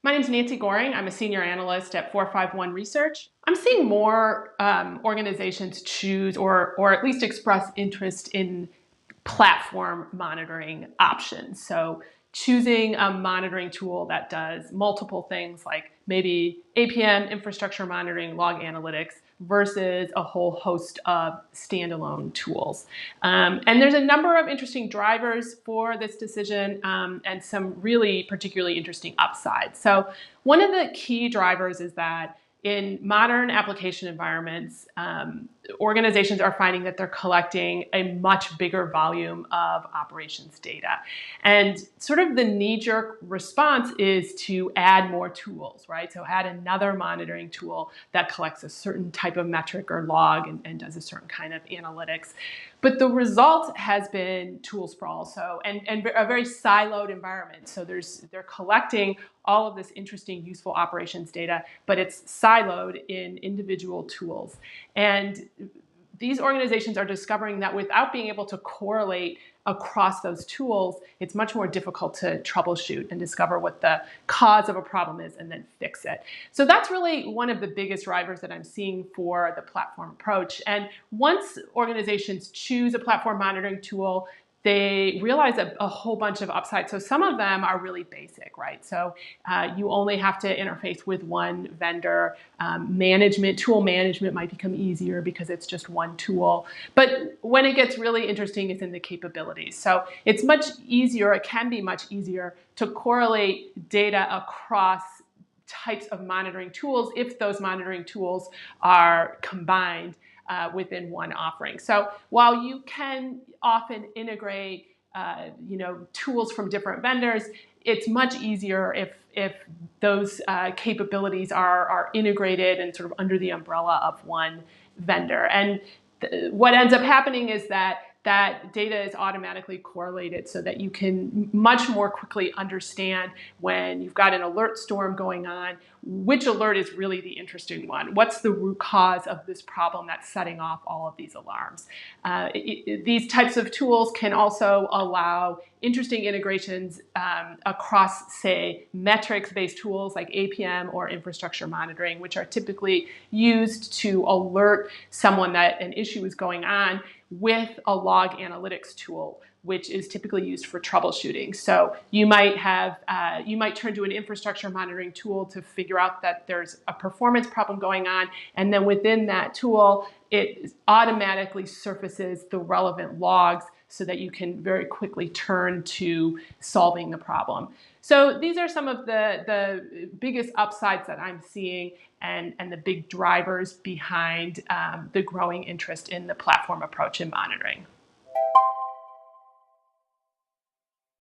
My name is Nancy Gohring. I'm a senior analyst at 451 Research. I'm seeing more organizations choose or at least express interest in platform monitoring options. So choosing a monitoring tool that does multiple things like maybe APM, infrastructure monitoring, log analytics, versus a whole host of standalone tools. And there's a number of interesting drivers for this decision and some really particularly interesting upsides. So one of the key drivers is that in modern application environments, organizations are finding that they're collecting a much bigger volume of operations data. And sort of the knee-jerk response is to add more tools, right? So add another monitoring tool that collects a certain type of metric or log and does a certain kind of analytics. But the result has been tool sprawl, and a very siloed environment. So they're collecting all of this interesting, useful operations data, but it's siloed in individual tools. And these organizations are discovering that without being able to correlate across those tools, it's much more difficult to troubleshoot and discover what the cause of a problem is and then fix it. So that's really one of the biggest drivers that I'm seeing for the platform approach. And once organizations choose a platform monitoring tool, they realize a whole bunch of upsides. So some of them are really basic, right? So you only have to interface with one vendor. Tool management might become easier because it's just one tool. But when it gets really interesting, it's in the capabilities. So it's much easier, it can be much easier to correlate data across types of monitoring tools if those monitoring tools are combined within one offering. So while you can often integrate tools from different vendors, it's much easier if those capabilities are integrated and sort of under the umbrella of one vendor. And what ends up happening is that data is automatically correlated so that you can much more quickly understand when you've got an alert storm going on, which alert is really the interesting one. What's the root cause of this problem that's setting off all of these alarms? These types of tools can also allow interesting integrations across, say, metrics-based tools like APM or infrastructure monitoring, which are typically used to alert someone that an issue is going on, with a log analytics tool, which is typically used for troubleshooting. So you might turn to an infrastructure monitoring tool to figure out that there's a performance problem going on, and then within that tool, it automatically surfaces the relevant logs so that you can very quickly turn to solving the problem. So these are some of the biggest upsides that I'm seeing and the big drivers behind the growing interest in the platform approach in monitoring.